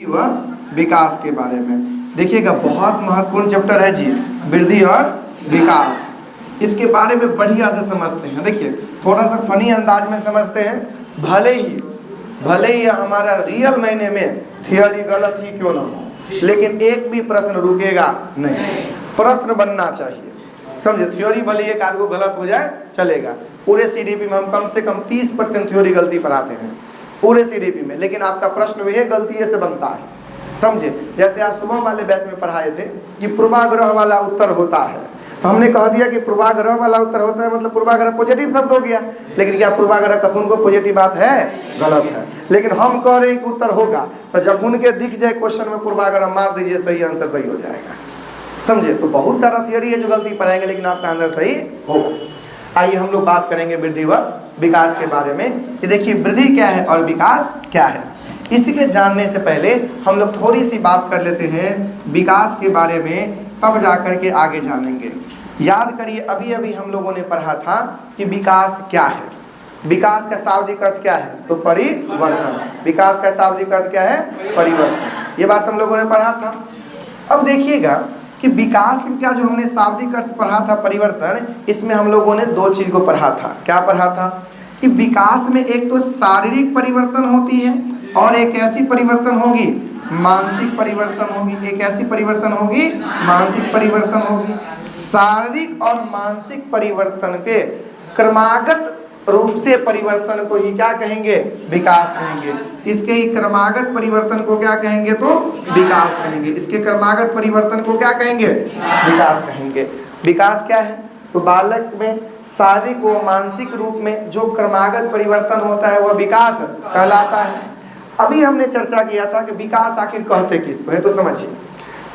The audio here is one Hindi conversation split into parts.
वह विकास के बारे में देखिएगा, बहुत महत्वपूर्ण चैप्टर है जी, वृद्धि और विकास। इसके बारे में बढ़िया से समझते हैं। देखिए थोड़ा सा फनी अंदाज में समझते हैं, भले ही हमारा रियल मायने में थियोरी गलत ही क्यों ना हो, लेकिन एक भी प्रश्न रुकेगा नहीं, प्रश्न बनना चाहिए। समझे, थ्योरी भले एक आध को गलत हो जाए चलेगा। पूरे सीडीपी में हम कम से कम 30% थ्योरी गलती पढ़ाते हैं पूरे सीडीपी में, लेकिन आपका प्रश्न वह गलती से बनता है। समझे, जैसे आज सुबह वाले बैच में पढ़ाए थे कि पूर्वाग्रह वाला उत्तर होता है, तो हमने कह दिया कि पूर्वाग्रह वाला उत्तर होता है, मतलब पूर्वाग्रह पॉजिटिव शब्द हो गया। लेकिन क्या पूर्वाग्रह कखुन को पॉजिटिव बात है? गलत है। लेकिन हम कह रहे हैं कि उत्तर होगा, तो जखुन के दिख जाए क्वेश्चन में पूर्वाग्रह मार दीजिए, सही आंसर सही हो जाएगा। समझे, तो बहुत सारा थियोरी है जो गलती पढ़ाएंगे, लेकिन आपका आंसर सही होगा। आइए हम लोग बात करेंगे वृद्धि व विकास के बारे में कि देखिए वृद्धि क्या है और विकास क्या है। इसी के जानने से पहले हम लोग थोड़ी सी बात कर लेते हैं विकास के बारे में, तब जाकर के आगे जानेंगे। याद करिए, अभी अभी हम लोगों ने पढ़ा था कि विकास क्या है। विकास का शाब्दिक अर्थ क्या है? तो परिवर्तन। विकास का शाब्दिक अर्थ क्या है? परिवर्तन। ये बात हम लोगों ने पढ़ा था। अब देखिएगा कि विकास का जो हमने शाब्दिक अर्थ पढ़ा था परिवर्तन, इसमें हम लोगों ने दो चीज को पढ़ा था। क्या पढ़ा था? कि विकास में एक तो शारीरिक परिवर्तन होती है और एक ऐसी परिवर्तन होगी मानसिक परिवर्तन होगी। एक ऐसी परिवर्तन होगी मानसिक परिवर्तन होगी। शारीरिक और मानसिक परिवर्तन के क्रमागत रूप से परिवर्तन को ही क्या कहेंगे? विकास कहेंगे। इसके ही क्रमागत परिवर्तन को क्या कहेंगे? तो विकास कहेंगे। इसके क्रमागत परिवर्तन को क्या कहेंगे? विकास कहेंगे। विकास क्या है? तो बालक में शारीरिक व मानसिक रूप में जो क्रमागत परिवर्तन होता है वह विकास कहलाता है। अभी हमने चर्चा किया था कि विकास आखिर कहते किसको है, तो समझिए।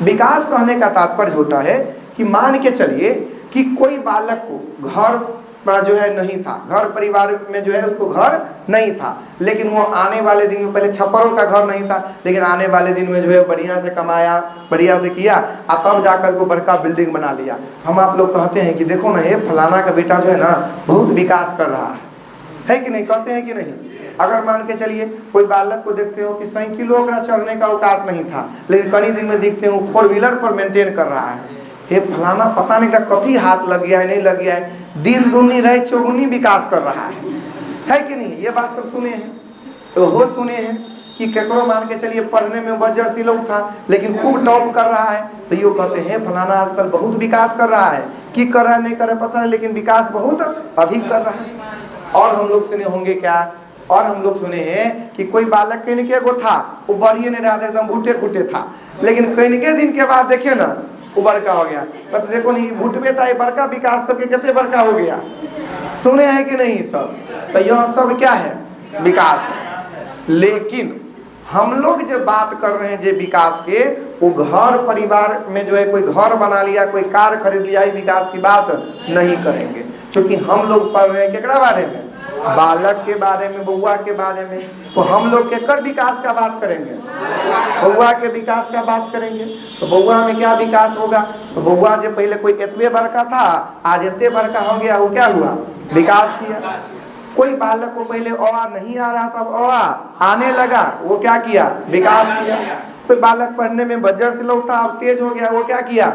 विकास कहने का तात्पर्य होता है कि मान के चलिए कि कोई बालक को घर जो है नहीं था, घर परिवार में जो है उसको घर नहीं था, लेकिन वो आने वाले दिन में, पहले छप्परों का घर नहीं था, लेकिन आने वाले दिन में जो है बढ़िया से कमाया, बढ़िया से किया, और तब जाकर को बड़का बिल्डिंग बना लिया। हम आप लोग कहते हैं कि देखो ना, ये फलाना का बेटा जो है ना बहुत विकास कर रहा है कि नहीं? कहते हैं कि नहीं? अगर मान के चलिए कोई बालक को देखते हो कि साइकिलों का चढ़ने का औकात नहीं था, लेकिन कई दिन में देखते हो 4 व्हीलर पर मेंटेन कर रहा है। ये फलाना पता नहीं का कथी हाथ लग गया है, नहीं लग गया है, दिन दुनी रहे चौगुनी विकास कर रहा है कि नहीं? ये बात सब सुने हैं, तो हो सुने हैं कि केकरो मान के चलिए पढ़ने में बजर सिलोक था, लेकिन खूब टॉप कर रहा है, तो ये कहते हैं फलाना आजकल बहुत विकास कर रहा है। कि कर रहा है नहीं कर रहा पता नहीं, लेकिन विकास बहुत अधिक कर रहा है। और हम लोग सुने होंगे क्या, और हम लोग सुने हैं कि कोई बालक कहीं के को था, वो बढ़िए नहीं रहा था, एकदम भूटे खुटे था, लेकिन कहीं के दिन के बाद देखे ना वो बड़का हो गया। तो देखो नहीं, भूटवे था, बड़का विकास करके कितने बड़का हो गया। सुने हैं कि नहीं सब? तो यह सब क्या है? विकास है। लेकिन हम लोग जो बात कर रहे हैं जो विकास के, वो घर परिवार में जो है कोई घर बना लिया, कोई कार खरीद लिया, विकास की बात नहीं करेंगे। क्योंकि हम लोग पढ़ रहे हैं केकरा बारे में? बालक के बारे में, बउआ के बारे में। तो हम लोग केकर विकास का बात करेंगे? बउआ के विकास का बात करेंगे। तो बउआ में क्या विकास होगा? तो बउआ जो पहले कोई इतने बड़का था, आज इतने बड़का हो गया, वो क्या हुआ? विकास किया। कोई बालक को पहले अ नहीं आ रहा था, अब अ आने लगा, वो क्या किया? विकास किया। कोई बालक पढ़ने में बजर से लोग था, अब तेज हो गया, वो क्या किया?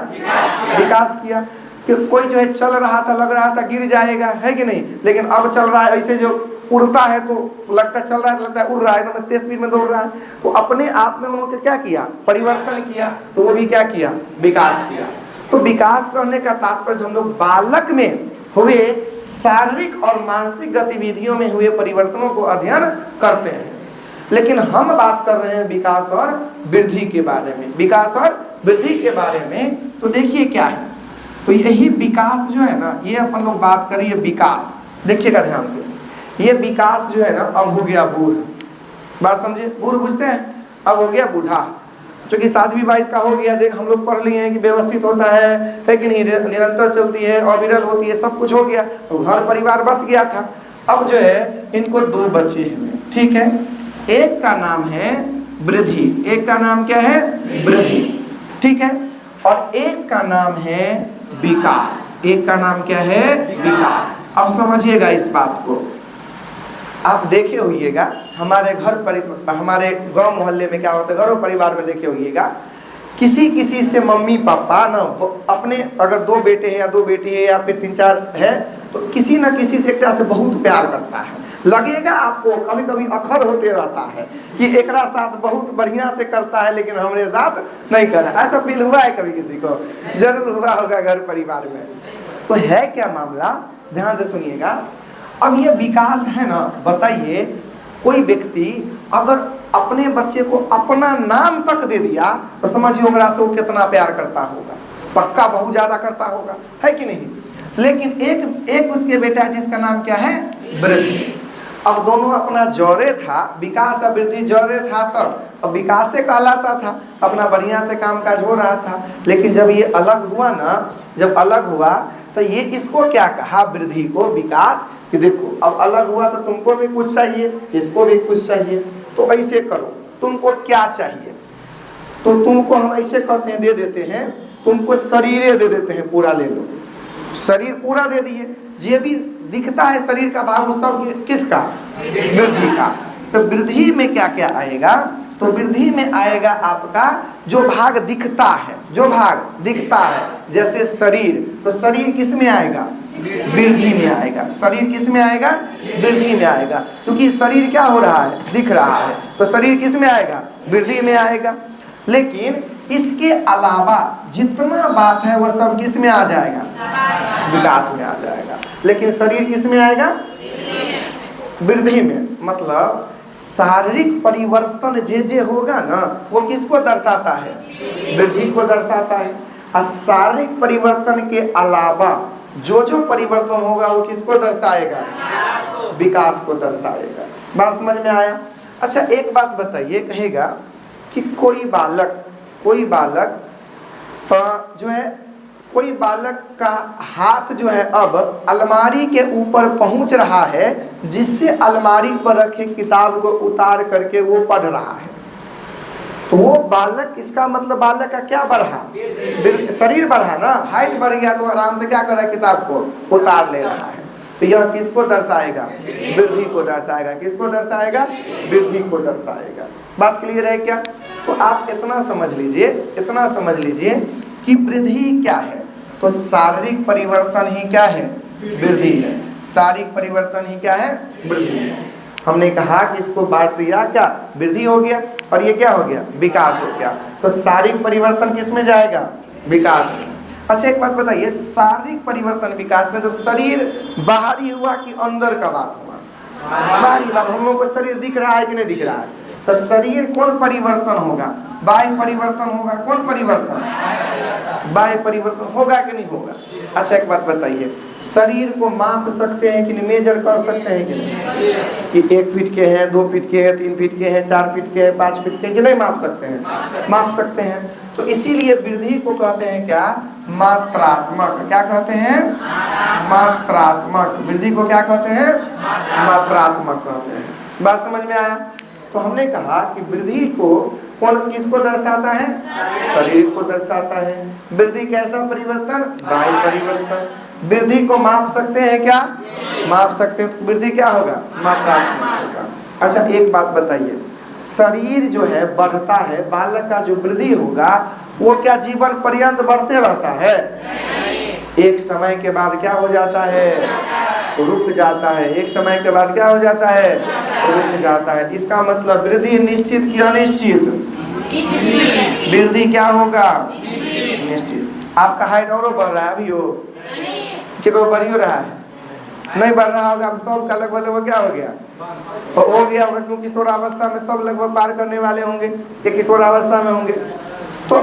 विकास किया। कि कोई जो है चल रहा था, लग रहा था गिर जाएगा, है कि नहीं, लेकिन अब चल रहा है, ऐसे जो उड़ता है तो लगता चल रहा है, लगता है उड़ रहा है, तो तेज स्पीड में दौड़ रहा है। तो अपने आप में उन्होंने क्या किया? परिवर्तन किया। तो वो भी क्या किया? विकास किया। तो विकास करने का तात्पर्य हम लोग बालक में हुए शारीरिक और मानसिक गतिविधियों में हुए परिवर्तनों को अध्ययन करते हैं। लेकिन हम बात कर रहे हैं विकास और वृद्धि के बारे में। विकास और वृद्धि के बारे में तो देखिए क्या है, तो यही विकास जो है ना, ये अपन लोग बात करिए विकास, देखिएगा ध्यान से। ये विकास जो है ना, अब हो गया बूढ़, बात समझिए, बूढ़ बुझते हैं, अब हो गया बूढ़ा। क्योंकि 7वीं 22 का हो गया, देख हम लोग पढ़ लिए हैं कि व्यवस्थित होता है कि नहीं, निरंतर चलती है, अविरल होती है, सब कुछ हो गया, तो घर परिवार बस गया था। अब जो है इनको 2 बच्चे हैं, ठीक है। एक का नाम है वृद्धि, एक का नाम क्या है? वृद्धि, ठीक है। और एक का नाम है विकास। एक का नाम क्या है? विकास। अब समझिएगा इस बात को, आप देखे होइएगा हमारे हमारे गांव मोहल्ले में क्या होता है, घरों परिवार में देखे होइएगा, किसी किसी से मम्मी पापा ना अपने, अगर 2 बेटे हैं या 2 बेटी है या फिर 3-4 है, तो किसी ना किसी से एकटा से बहुत प्यार करता है। लगेगा आपको कभी कभी अखर होते रहता है कि एकरा साथ बहुत बढ़िया से करता है लेकिन हमारे साथ नहीं कर रहा। ऐसा फील हुआ है कभी किसी को? जरूर हुआ होगा घर परिवार में। तो है क्या मामला, ध्यान से सुनिएगा। अब ये विकास है ना, बताइए कोई व्यक्ति अगर अपने बच्चे को अपना नाम तक दे दिया तो समझिए ओकरा से वो कितना प्यार करता होगा, पक्का बहुत ज्यादा करता होगा, है कि नहीं। लेकिन एक उसके बेटा है जिसका नाम क्या है, वृद्धि। अब दोनों अपना जौरे था, विकास और वृद्धि जौरे था, तब अब विकास से कहलाता था, अपना बढ़िया से कामकाज हो रहा था। लेकिन जब ये अलग हुआ ना, जब अलग हुआ तो ये इसको क्या कहा, वृद्धि को, विकास, कि देखो अब अलग हुआ तो तुमको भी कुछ चाहिए, इसको भी कुछ चाहिए, तो ऐसे करो, तुमको क्या चाहिए, तो तुमको हम ऐसे करते हैं, दे देते हैं, तुमको शरीर दे देते हैं, पूरा ले लो। शरीर पूरा दे दिए, ये भी दिखता है शरीर का भाग, उस सब किसका, वृद्धि का। तो वृद्धि में क्या क्या आएगा, तो वृद्धि में आएगा आपका जो भाग दिखता है, जो भाग दिखता है, जैसे शरीर, तो शरीर किस में आएगा, वृद्धि में आएगा। शरीर किस में आएगा, वृद्धि में आएगा, क्योंकि शरीर क्या हो रहा है, दिख रहा है, तो शरीर किस में आएगा, वृद्धि में आएगा। लेकिन इसके अलावा जितना बात है वह सब किस में आ जाएगा, विकास में आ जाएगा। लेकिन शरीर किस में आएगा, वृद्धि में। मतलब शारीरिक परिवर्तन जे होगा ना, वो किसको दर्शाता है, वृद्धि को दर्शाता है। और शारीरिक परिवर्तन के अलावा जो परिवर्तन होगा वो किसको दर्शाएगा, विकास को दर्शाएगा। बात समझ में आया? अच्छा एक बात बताइए, कहेगा कि कोई बालक जो है, कोई बालक का हाथ जो है अब अलमारी के ऊपर पहुंच रहा है, जिससे अलमारी पर रखे किताब को उतार करके वो पढ़ रहा है, तो वो बालक, इसका मतलब बालक का क्या बढ़ा, शरीर बढ़ा ना, हाइट बढ़ गया, तो आराम से क्या कर रहा है, किताब को उतार ले रहा है। तो यह किसको दर्शाएगा, वृद्धि को दर्शाएगा। किसको दर्शाएगा, वृद्धि को दर्शाएगा। बात क्लियर है क्या? तो आप इतना समझ लीजिए कि वृद्धि क्या है, तो शारीरिक परिवर्तन ही क्या है, वृद्धि है। शारीरिक परिवर्तन ही क्या है, वृद्धि है। हमने कहा कि इसको बांट दिया, क्या वृद्धि हो गया, और ये क्या हो गया, विकास हो गया। तो शारीरिक परिवर्तन किस में जाएगा, विकास में। अच्छा एक बात बताइए, शारीरिक परिवर्तन विकास में तो शरीर बाहरी हुआ कि अंदर का बात हुआ, बाहरी बात। हम लोग को शरीर दिख रहा है कि नहीं दिख रहा है, तो शरीर कौन परिवर्तन होगा, बाह्य परिवर्तन होगा। कौन परिवर्तन, बाह्य परिवर्तन होगा कि नहीं होगा। अच्छा एक बात बताइए, शरीर को माप सकते हैं कि नहीं, मेजर कर सकते हैं कि नहीं, कि 1 फीट के हैं, 2 फीट के हैं, 3 फीट के हैं, 4 फीट के हैं, 5 फीट के, कि नहीं माप सकते हैं, माप सकते हैं। तो इसीलिए वृद्धि को कहते हैं क्या, मात्रात्मक। क्या कहते हैं, मात्रात्मक। वृद्धि को क्या कहते हैं, मात्रात्मक कहते हैं। बात समझ में आया? तो हमने कहा कि वृद्धि को कौन, किसको दर्शाता है, शरीर को दर्शाता है। वृद्धि कैसा परिवर्तन, बाह्य परिवर्तन। वृद्धि को माप सकते हैं क्या, माप सकते हैं, तो वृद्धि क्या होगा, मात्रात्मक होगा। अच्छा एक बात बताइए, शरीर जो है बढ़ता है, बालक का जो वृद्धि होगा वो क्या जीवन पर्यंत बढ़ते रहता है, एक समय के बाद क्या हो जाता है, रुक जाता है। एक समय के बाद क्या हो जाता है, रुक जाता है। इसका मतलब वृद्धि निश्चित कि अनिश्चित, वृद्धि क्या होगा, निश्चित। आपका हाइट और बढ़ रहा है अभी, हो कितना बढ़ रहा है, नहीं बढ़ रहा होगा। अब सब का लगभग क्या हो गया, हो गया होगा, क्योंकि किशोरावस्था में सब लगभग पार करने वाले होंगे, ये किशोरावस्था में होंगे। तो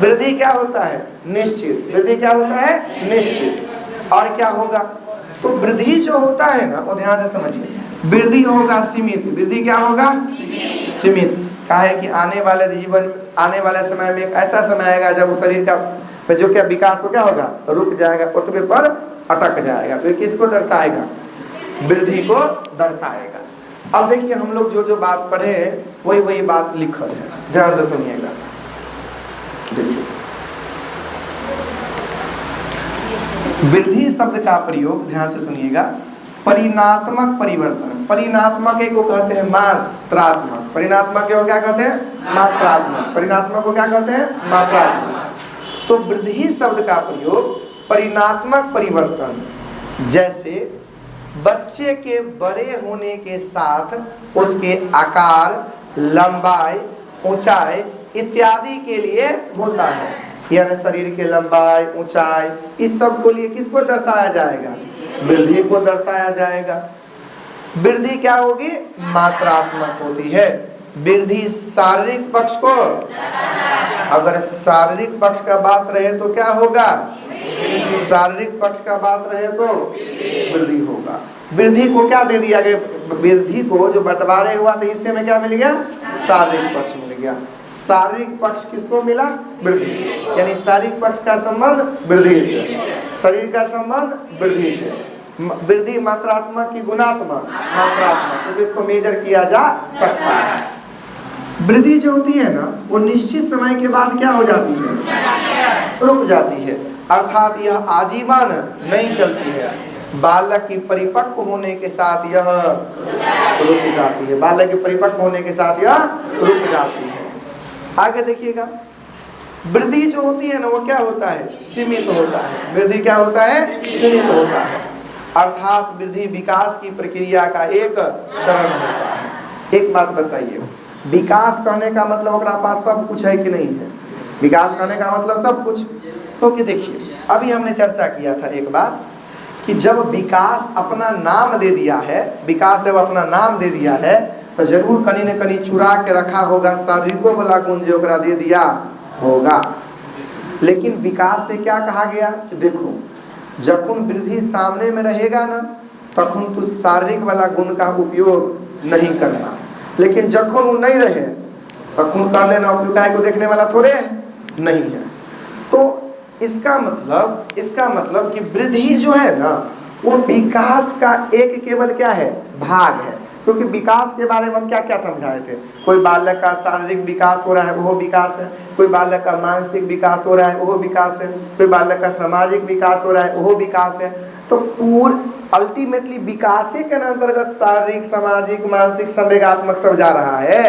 वृद्धि क्या होता है, निश्चित। वृद्धि क्या होता है, निश्चित। और क्या होगा, तो वृद्धि जो होता है ना, वो ध्यान से समझिए, वृद्धि होगा सीमित। वृद्धि क्या होगा, सीमित। कहा है कि आने वाले जीवन, आने वाले समय में एक ऐसा समय आएगा जब उस शरीर का जो क्या विकास हो क्या होगा, रुक जाएगा, उतने पर अटक जाएगा। तो किसको दर्शाएगा, वृद्धि को दर्शाएगा। अब देखिए हम लोग जो बात पढ़े वही बात लिखल है, ध्यान से सुनिएगा। देखिए वृद्धि शब्द का प्रयोग, ध्यान से सुनिएगा, परिणात्मक परिवर्तन, परिणात्मक को कहते हैं मात्रात्मक, परिणात्मक को क्या कहते हैं मात्रात्मक, परिणात्मक को क्या कहते हैं मात्रात्मक। तो वृद्धि शब्द का प्रयोग परिणात्मक परिवर्तन, जैसे बच्चे के बड़े होने के साथ उसके आकार, लंबाई, ऊंचाई इत्यादि के लिए होता है। यानी शरीर के लंबाई, ऊंचाई इस सब को लिए किसको दर्शाया जाएगा, वृद्धि को दर्शाया जाएगा। वृद्धि क्या होगी, मात्रात्मक होती है। वृद्धि शारीरिक पक्ष को, अगर शारीरिक पक्ष का बात रहे तो क्या होगा, शारीरिक पक्ष का बात रहे तो वृद्धि होगा। वृद्धि को क्या दे दिया गया, वृद्धि को जो बंटवारे हुआ तो हिस्से में क्या मिल गया, शारीरिक पक्ष मिल गया। शारीरिक पक्ष किसको मिला, वृद्धि, यानी शारीरिक पक्ष का संबंध वृद्धि से, शरीर का संबंध वृद्धि से। वृद्धि मात्रात्मक की गुणात्मक, मात्रात्मक, तो इसको मेजर किया जा सकता है। वृद्धि जो होती है ना वो निश्चित समय के बाद क्या हो जाती है, रुक जाती है, अर्थात यह आजीवन नहीं चलती है। बालक की परिपक्व होने के साथ यह रुक जाती है, बालक के परिपक्व होने के साथ यह रुक जाती है। आगे देखिएगा, वृद्धि जो होती है ना वो क्या होता है, सीमित होता है। वृद्धि क्या होता है, सीमित होता है, अर्थात वृद्धि विकास की प्रक्रिया का एक चरण होता है। एक बात बताइए, विकास कहने का मतलब अपना पास सब कुछ है कि नहीं है, विकास कहने का मतलब सब कुछ। क्योंकि देखिए अभी हमने चर्चा किया था एक बात कि जब विकास अपना नाम दे दिया है, विकास जब अपना नाम दे दिया है तो जरूर कहीं न कहीं चुरा के रखा होगा शारीरिकों वाला गुण जो दे दिया होगा। लेकिन विकास से क्या कहा गया कि देखो जखन वृद्धि सामने में रहेगा ना तखन तो शारीरिक वाला गुण का उपयोग नहीं करना, लेकिन जखन वो नहीं रहे तखन कर लेना, उपयोग को देखने वाला थोड़े नहीं है। तो इसका मतलब कि वृद्धि जो है ना वो विकास का एक केवल क्या है, भाग है। क्योंकि विकास के बारे में हम क्या क्या समझाए थे, कोई बालक का शारीरिक विकास हो रहा है वो विकास है, कोई बालक का मानसिक विकास हो रहा है वो विकास है, कोई बालक का सामाजिक विकास हो रहा है वो विकास है। तो पूर्ण अल्टीमेटली विकास के अंतर्गत शारीरिक, सामाजिक, मानसिक, संवेगात्मक सब जा रहा है।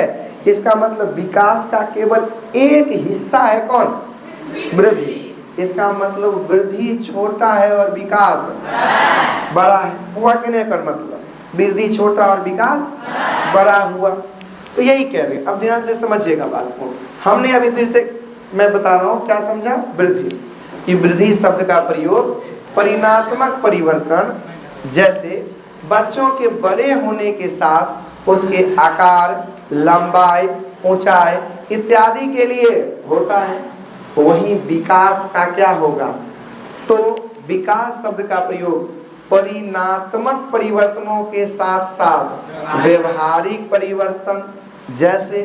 इसका मतलब विकास का केवल एक हिस्सा है कौन, वृद्धि। इसका मतलब वृद्धि छोटा है और विकास बड़ा है, हुआ कि नहीं कर मतलब वृद्धि छोटा और विकास बड़ा हुआ। तो यही कह रहे हैं, अब ध्यान से समझिएगा बात को। हमने अभी फिर से मैं बता रहा हूँ क्या समझा, वृद्धि कि वृद्धि शब्द का प्रयोग परिणात्मक परिवर्तन, जैसे बच्चों के बड़े होने के साथ उसके आकार, लंबाई, ऊंचाई इत्यादि के लिए होता है। वही विकास का क्या होगा, तो विकास शब्द का प्रयोग परिणात्मक परिवर्तनों के साथ साथ व्यवहारिक परिवर्तन, जैसे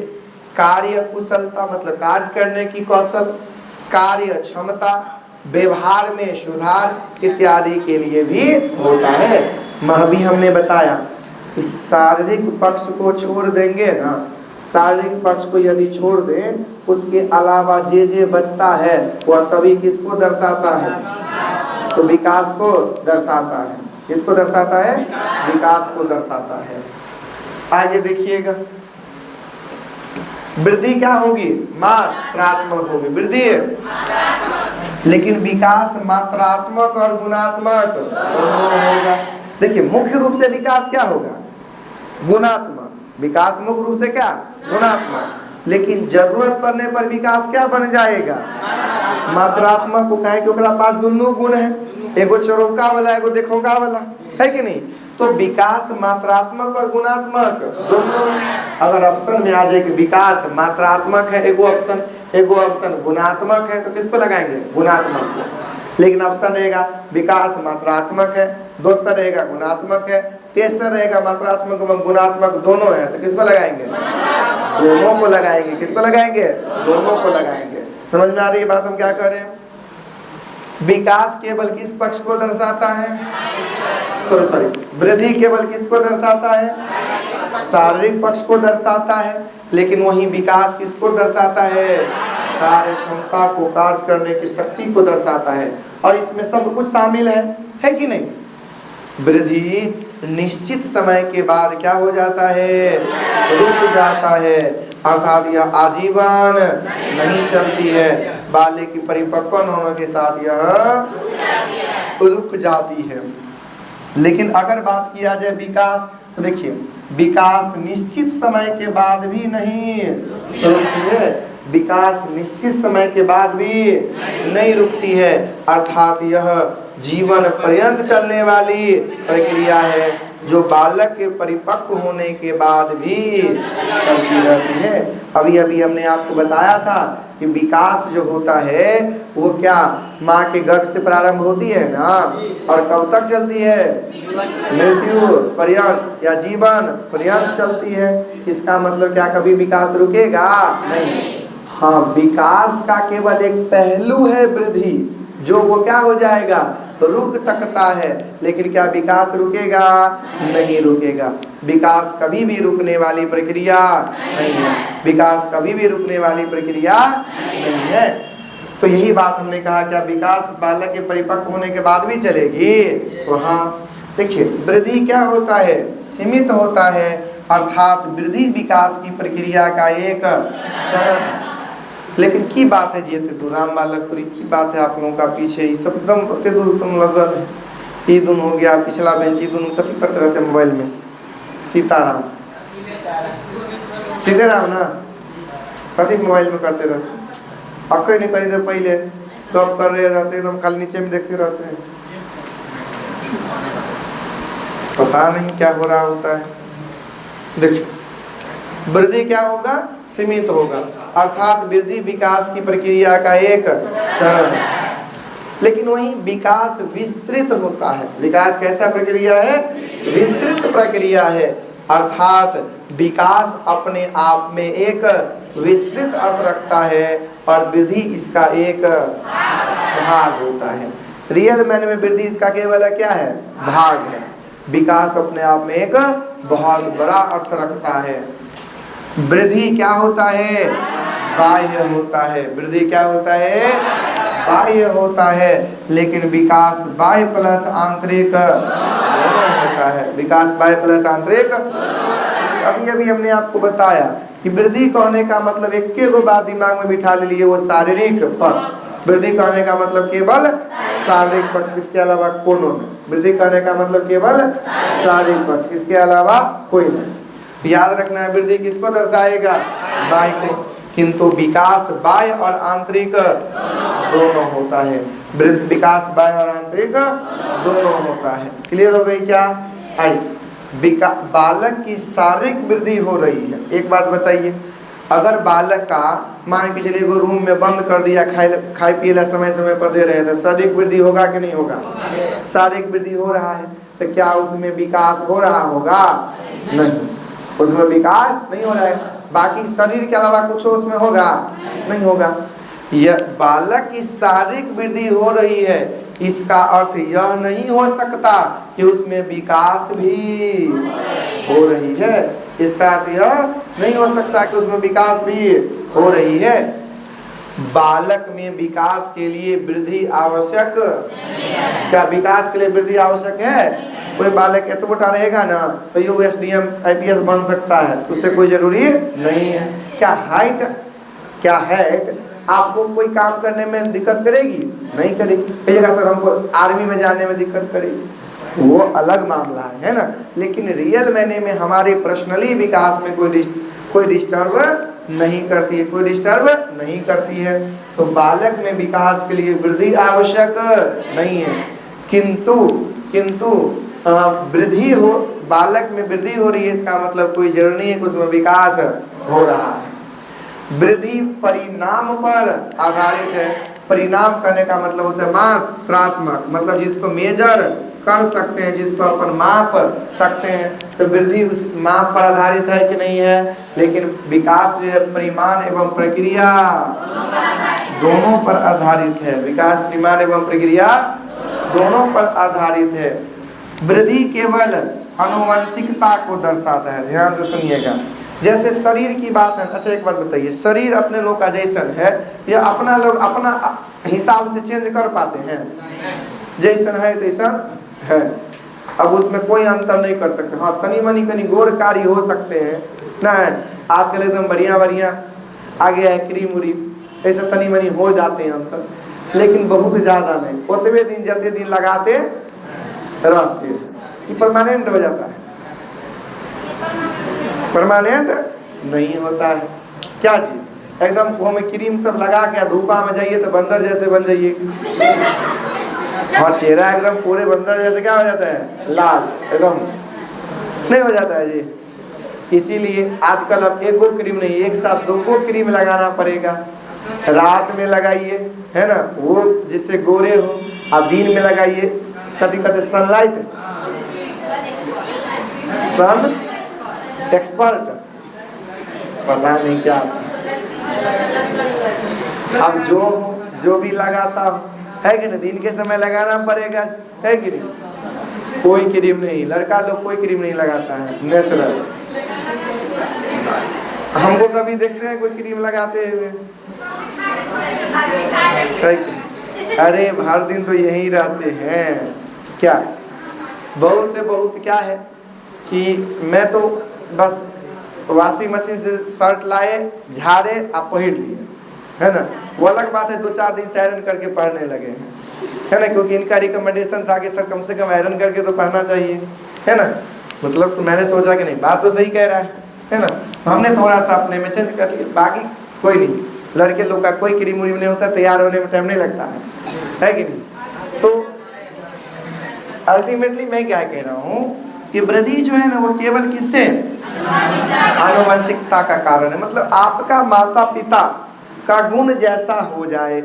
कार्य कुशलता मतलब कार्य करने की कौशल, कार्य क्षमता, व्यवहार में सुधार इत्यादि के लिए भी होता है। अभी हमने बताया कि शारीरिक पक्ष को छोड़ देंगे ना, शारीरिक पक्ष को यदि छोड़ दें उसके अलावा जे बचता है वह सभी किसको दर्शाता है, तो विकास को दर्शाता है। किसको दर्शाता है, विकास को दर्शाता है। आगे देखिएगा, वृद्धि क्या होगी, मात्रात्मक होगी वृद्धि, लेकिन विकास मात्रात्मक और गुणात्मक होगा। देखिए मुख्य रूप से विकास क्या होगा, गुणात्मक, विकास मुख्य रूप से क्या, गुणात्मक, लेकिन जरूरत पड़ने पर विकास क्या बन जाएगा, मात्रात्मक को। कहे कि ओकरा पास दोनों गुण है, एगो चौरोका वाला एगो देखोका वाला है कि नहीं। तो विकास मात्रात्मक और गुणात्मक दोनों। अगर ऑप्शन में आ जाए कि विकास मात्रात्मक है एगो ऑप्शन गुणात्मक है, तो किसको लगाएंगे, गुणात्मक को। लेकिन ऑप्शन रहेगा विकास मात्रात्मक है, दूसरा रहेगा गुणात्मक है, तीसरा रहेगा मात्रात्मक एवं गुणात्मक दोनों है, तो किसको लगाएंगे, दोनों को लगाएंगे। किसको लगाएंगे, दोनों को लगाएंगे। समझ में आ रही है बात हम क्या कर रहे हैं। विकास केवल किस पक्ष को दर्शाता है, सॉरी वृद्धि केवल किसको दर्शाता है, शारीरिक पक्ष को दर्शाता है। लेकिन वही विकास किसको दर्शाता है, कार्य क्षमता को, कार्य करने की शक्ति को दर्शाता है। और इसमें सब कुछ शामिल है कि नहीं, वृद्धि, निश्चित समय के बाद क्या हो जाता है, रुक जाता है, अर्थात यह आजीवन नहीं चलती है, बाल्य की परिपक्व होने के साथ यह रुक जाती है। लेकिन अगर बात किया जाए विकास, तो देखिए विकास निश्चित समय के बाद भी नहीं रुकती है, विकास निश्चित समय के बाद भी नहीं रुकती है, अर्थात यह जीवन पर्यंत चलने वाली प्रक्रिया है जो बालक के परिपक्व होने के बाद भी चलती रहती है। अभी अभी हमने आपको बताया था कि विकास जो होता है वो क्या माँ के गर्भ से प्रारंभ होती है ना, और कब तक चलती है, मृत्यु पर्यंत या जीवन पर्यंत चलती है। इसका मतलब क्या कभी विकास रुकेगा नहीं। हाँ, विकास का केवल एक पहलू है वृद्धि, जो वो क्या हो जाएगा, रुक सकता है, लेकिन क्या विकास रुकेगा, नहीं रुकेगा। विकास कभी भी रुकने वाली प्रक्रिया नहीं है, विकास कभी भी रुकने वाली प्रक्रिया नहीं है। तो यही बात हमने कहा, क्या विकास बालक के परिपक्व होने के बाद भी चलेगी, तो हाँ। देखिए वृद्धि क्या होता है, सीमित होता है, अर्थात वृद्धि विकास की प्रक्रिया का एक चरण है। लेकिन की बात है जी, तो राम बालकपुरी की बात है आप लोगों का पीछे ये सब एकदम उतने दूर तुम लगल है। ई दुन हो गया, पिछला बेंच ई दुन कथी करते रहते मोबाइल में, सीताराम सीधे राम ना, कथी मोबाइल में करते रहते, अक्के नहीं करी थे पहले, तो अब कर रहे रहते एकदम खाली नीचे में देखते रहते हैं, पता नहीं क्या हो रहा होता है। देखिए वृद्धि क्या होगा, सीमित होगा, अर्थात वृद्धि विकास की प्रक्रिया का एक चरण है। लेकिन वहीं विकास विस्तृत होता है। विकास कैसा प्रक्रिया है, विस्तृत प्रक्रिया है, अर्थात विकास अपने आप में एक विस्तृत अर्थ रखता है और वृद्धि इसका एक भाग होता है। रियल मैंने में वृद्धि इसका केवल क्या है, भाग है। विकास अपने आप में एक बहुत बड़ा अर्थ रखता है। वृद्धि क्या होता है, बाह्य होता है। वृद्धि क्या होता है, बाह्य होता है, लेकिन विकास बाह्य प्लस आंतरिक दोनों होता है। विकास बाह्य प्लस आंतरिक। अभी अभी हमने आपको बताया कि वृद्धि कहने का मतलब एक गो बात दिमाग में बिठा ले लिए, वो शारीरिक पक्ष। वृद्धि कहने का मतलब केवल शारीरिक पक्ष, इसके अलावा कोनो नहीं। वृद्धि कहने का मतलब केवल शारीरिक पक्ष, इसके अलावा कोई नहीं। याद रखना है, वृद्धि किसको दर्शाएगा, बाह्य को, किंतु विकास बाह्य और आंतरिक दोनों होता है। विकास बाह्य और आंतरिक दोनों होता है। क्लियर हो गई क्या? आई बालक की शारीरिक वृद्धि हो रही है। एक बात बताइए, अगर बालक का मान के चलिए वो रूम में बंद कर दिया, खाए पिए समय समय पर दे रहे हैं, तो शारीरिक वृद्धि होगा कि नहीं होगा? शारीरिक वृद्धि हो रहा है, तो क्या उसमें विकास हो रहा होगा? नहीं, उसमें विकास नहीं हो रहा है। बाकी शरीर के अलावा कुछ उसमें होगा? नहीं होगा। यह बालक की शारीरिक वृद्धि हो रही है, इसका अर्थ यह नहीं हो सकता कि उसमें विकास भी हो रही है। इसका अर्थ यह नहीं हो सकता कि उसमें विकास भी हो रही है। बालक में विकास के लिए वृद्धि आवश्यक, क्या विकास के लिए वृद्धि आवश्यक है? कोई बालक एत मोटा रहेगा ना तो यू एसडीएम आईपीएस बन सकता है, उससे कोई जरूरी नहीं है। क्या हाइट आपको कोई काम करने में दिक्कत करेगी? नहीं करेगी। कहिएगा सर हमको आर्मी में जाने में दिक्कत करेगी, वो अलग मामला है ना। लेकिन रियल मैंने में हमारे पर्सनली विकास में कोई डिस्टर्ब नहीं करती है, कोई डिस्टर्ब नहीं करती है। तो बालक में विकास के लिए वृद्धि आवश्यक नहीं है, किंतु वृद्धि हो, बालक में वृद्धि हो रही है, इसका मतलब कोई जरूरी नहीं है कि उसमें विकास हो रहा है। वृद्धि परिणाम पर आधारित है। परिणाम करने का मतलब होता है मात्रात्मक, मतलब जिसको मेजर कर सकते हैं, जिसको अपन माप सकते हैं। तो वृद्धि उस माप पर आधारित है कि नहीं है? लेकिन विकास जो है परिमाण एवं प्रक्रिया दोनों पर आधारित है। विकास परिमाण एवं प्रक्रिया दोनों पर आधारित है। वृद्धि केवल आनुवंशिकता को दर्शाता है, ध्यान से सुनिएगा। जैसे शरीर की बात है। अच्छा एक बात बताइए, शरीर अपने लोग का जैसन है या अपना लोग अपना हिसाब से चेंज कर पाते हैं? जैसन है तैसन है। अब उसमें कोई अंतर नहीं कर सकते। हाँ, तनी मनी कनी गोरकारी हो सकते हैं ना, आजकल एकदम बढ़िया बढ़िया आ गया है क्रीम उरीम, ऐसे तनी मनी हो जाते हैं अंतर, लेकिन बहुत ज़्यादा नहीं। उतने दिन जते दिन लगाते रहते हैं, ये परमानेंट हो जाता है, परमानेंट नहीं होता है। क्या चीज एकदम वो में क्रीम सब लगा के धूपा में जाइए तो बंदर जैसे बन जाइए, और चेहरा एकदम पूरे बंदर जैसे क्या हो जाता है, लाल एकदम नहीं हो जाता है जी। इसीलिए आजकल अब एक गो क्रीम नहीं, एक साथ 2 गो क्रीम लगाना पड़ेगा। रात में लगाइए, है ना, वो जिससे गोरे हो, और दिन में लगाइए कभी कभी सनलाइट, सन एक्सपर्ट, पता नहीं क्या। अब जो भी लगाता हो है कि नहीं, दिन के समय लगाना पड़ेगा, है कि नहीं। कोई क्रीम नहीं, लड़का लोग कोई क्रीम नहीं लगाता है, नेचुरल। हमको कभी देखते हैं कोई क्रीम लगाते हुए? अरे हर दिन तो यही रहते हैं। क्या बहुत से बहुत क्या है कि मैं तो बस वॉशिंग मशीन से शर्ट लाए, झाड़े, आप पहन लिए, है ना। वो अलग बात है 2-4 दिन से आयरन करके पहनने लगे हैं, है ना, क्योंकि इनका रिकमेंडेशन था कि सर कम से कम आयरन करके तो पहनना चाहिए, है ना। मतलब तो मैंने सोचा कि नहीं, बात तो सही कह रहा है ना। हमने थोड़ा सा अपने में चेंज कर लिया, बाकी कोई नहीं। लड़के लोग का कोई क्रीम व्रीम नहीं होता, तैयार होने में टाइम नहीं लगता है कि नहीं। तो अल्टीमेटली मैं क्या कह रहा हूँ कि वृद्धि जो है ना, वो केवल किससे, आनुवंशिकता का कारण है। मतलब आपका माता पिता का गुण जैसा हो जाए,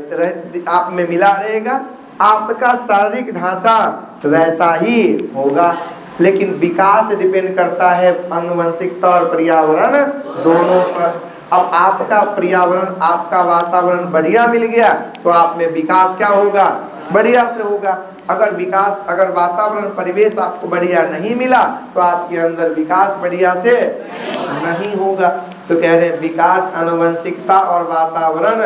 आप में मिला रहेगा, आपका शारीरिक ढांचा वैसा ही होगा। लेकिन विकास डिपेंड करता है आनुवंशिकता और पर्यावरण दोनों पर। अब आपका पर्यावरण, आपका वातावरण बढ़िया मिल गया तो आप में विकास क्या होगा, बढ़िया से होगा। अगर वातावरण परिवेश आपको बढ़िया नहीं मिला तो आपके अंदर विकास बढ़िया से नहीं होगा। तो कह रहे हैं विकास आनुवंशिकता और वातावरण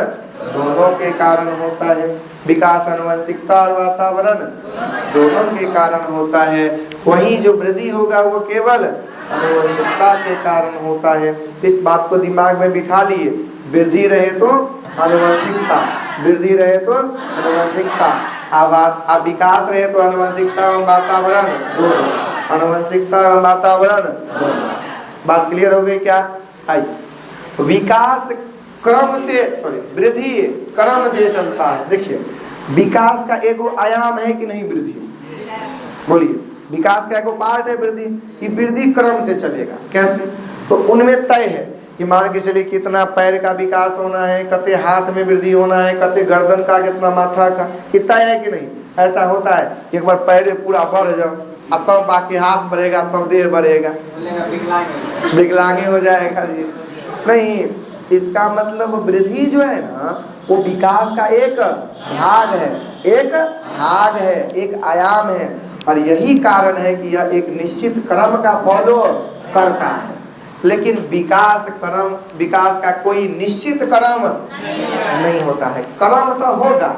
दोनों के कारण होता है। विकास आनुवंशिकता और वातावरण दोनों के कारण होता है। वहीं जो वृद्धि होगा वो केवल आनुवंशिकता के कारण होता है। इस बात को दिमाग में बिठा लिए, वृद्धि रहे तो आनुवंशिकता, वृद्धि रहे तो आनुवंशिकता, अब विकास रहे तो आनुवंशिकता और वातावरण दोनों, आनुवंशिकता और वातावरण दोनों। बात क्लियर हो गई क्या? आइए, विकास क्रम से, वृद्धि क्रम से चलता है। देखिए विकास का एक आयाम है कि नहीं वृद्धि, बोलिए। विकास का एक पार्ट है वृद्धि, कि वृद्धि क्रम से चलेगा। कैसे? तो उनमें तय है कि मान के चलिए कितना पैर का विकास होना है, कते हाथ में वृद्धि होना है, कते गर्दन का, कितना माथा का, तय है कि नहीं? ऐसा होता है एक बार पैर पूरा बढ़ जाओ, अब तब बाकी हाथ बढ़ेगा, तब देह बढ़ेगा, विकलांगी हो जाएगा जी। नहीं, इसका मतलब वृद्धि जो है ना, वो विकास का एक भाग है, एक आयाम है। और यही कारण है कि यह एक निश्चित क्रम का फॉलो करता है। लेकिन विकास का कोई निश्चित क्रम नहीं होता है। क्रम तो होगा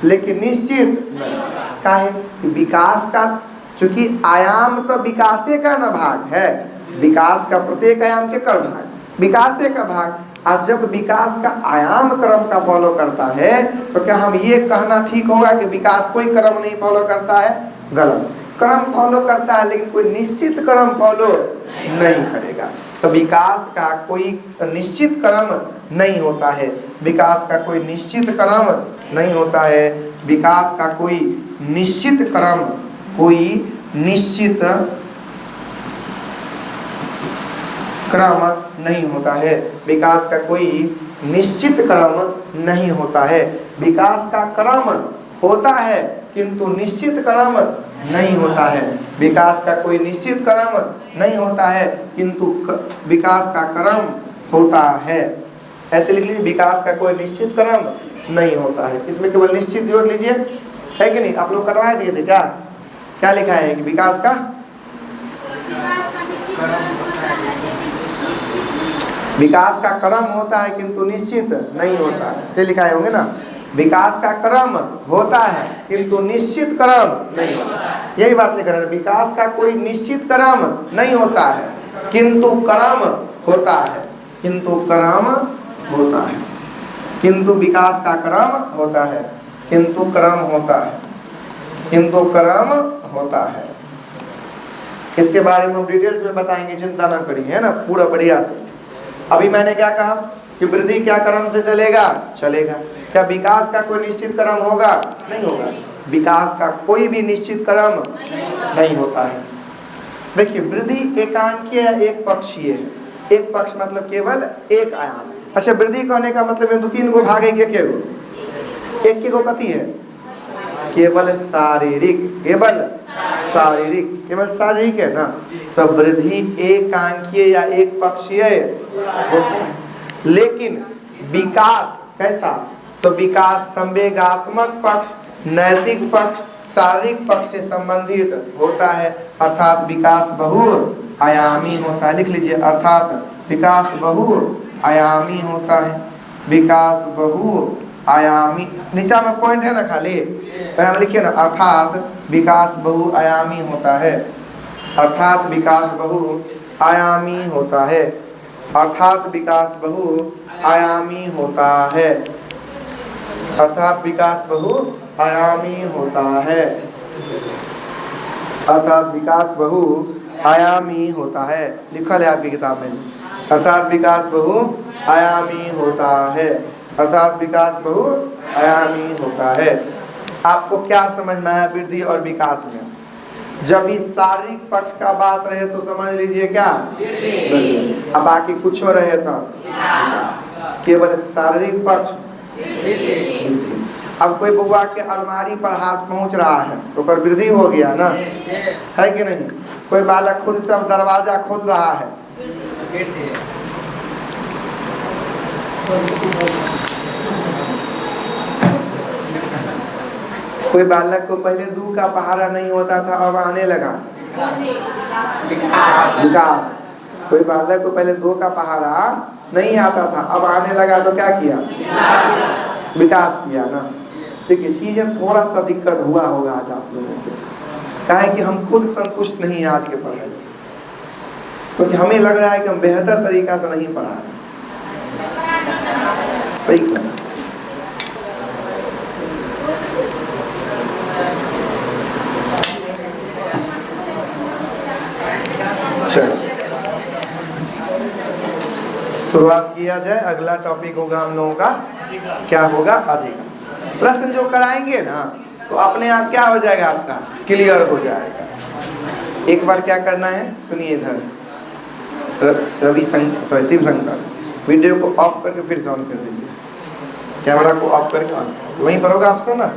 लेकिन निश्चित नहीं। काहे? विकास का चूंकि आयाम तो विकासे का न भाग है, विकास का प्रत्येक आयाम के कर भाग, विकासे का भाग। और जब विकास का आयाम क्रम का फॉलो करता है तो क्या हम ये कहना ठीक होगा कि विकास कोई क्रम नहीं फॉलो करता है? गलत। क्रम फॉलो करता है लेकिन कोई निश्चित क्रम फॉलो नहीं करेगा। तो विकास का कोई निश्चित क्रम नहीं होता है, विकास का कोई निश्चित क्रम नहीं होता है, विकास का कोई निश्चित क्रम, कोई निश्चित क्रम नहीं होता है। विकास का कोई निश्चित क्रम नहीं होता है। विकास का क्रम होता है किंतु निश्चित क्रम नहीं होता है। विकास का कोई निश्चित क्रम नहीं होता है किंतु विकास का क्रम होता है। ऐसे लिख लीजिए, विकास का कोई निश्चित क्रम नहीं होता है। इसमें केवल निश्चित जोड़ लीजिए, है कि नहीं? आप लोग करवा दिए थे क्या? क्या लिखा है कि विकास का क्रम होता है किंतु निश्चित नहीं होता है। से लिखाए होंगे ना, विकास का क्रम होता है किंतु निश्चित क्रम नहीं होता है। यही बात लिख रहे हैं, विकास का कोई निश्चित क्रम नहीं होता है, किंतु क्रम होता है, किंतु क्रम होता है, किंतु विकास का क्रम होता है, किंतु क्रम होता है, किंतु क्रम होता है। इसके बारे में हम डिटेल्स में बताएंगे, चिंता ना करिए, है ना, पूरा बढ़िया से। अभी मैंने क्या कहा कि वृद्धि क्या क्रम से चलेगा? चलेगा। क्या विकास का कोई निश्चित क्रम होगा? नहीं होगा। विकास का कोई भी निश्चित क्रम नहीं होता है। देखिए, वृद्धि एकांकीय है, एक पक्षीय है। एक पक्ष मतलब केवल एक आयाम। अच्छा, वृद्धि कहने का मतलब दो तीन गो भागेंगे, के गो? एक के गो कथी है? केवल शारीरिक, केवल शारीरिक, केवल शारीरिक है ना। तो वृद्धि एकांकीय या एक पक्षीय होता है। लेकिन विकास कैसा? तो विकास संवेगात्मक पक्ष, नैतिक पक्ष, शारीरिक पक्ष से संबंधित होता है, अर्थात विकास बहुआयामी होता है। लिख लीजिए, अर्थात विकास बहुआयामी होता है। विकास बहुआयामी, नीचा में पॉइंट है ना खाली, हम लिखिए ना, अर्थात विकास बहुआयामी होता है। अर्थात विकास बहुआयामी होता है। अर्थात विकास बहुआयामी होता है। अर्थात विकास बहुआयामी होता है। अर्थात विकास बहुआयामी होता है। लिखल है आपकी किताब में, अर्थात विकास बहुआयामी होता है। अर्थात विकास बहुआयामी होता है। आपको क्या समझ में आया वृद्धि और विकास में? जब इस शारीरिक पक्ष का बात रहे तो समझ लीजिए क्या? अब बाकी कुछ हो रहे तो केवल शारीरिक पक्ष। अब कोई बुआ के अलमारी पर हाथ पहुंच रहा है तो पर वृद्धि हो गया ना, है कि नहीं? कोई बालक खुद से अब दरवाजा खोल रहा है, कोई बालक को पहले 2 का पहाड़ा नहीं होता था, अब आने लगा विकास। कोई बालक को पहले 2 का पहाड़ा नहीं आता था, अब आने लगा, तो क्या किया? विकास किया ना। देखिए, चीजें थोड़ा सा दिक्कत हुआ होगा आज आप लोगों को, क्या है कि हम खुद संतुष्ट नहीं हैं आज के पढ़ाई से, क्योंकि हमें लग रहा है कि हम बेहतर तरीका से नहीं पढ़ा रहे। सही है। शुरुआत किया जाए। अगला टॉपिक होगा हम लोगों का, क्या होगा? अधिगम। प्रश्न जो कराएंगे ना तो अपने आप क्या हो जाएगा? आपका क्लियर हो जाएगा। एक बार क्या करना है सुनिए, इधर शिव शंकर वीडियो को ऑफ करके फिर से ऑन कर दीजिए, कैमरा को ऑफ करके ऑन, वहीं पर होगा ऑप्शन ना।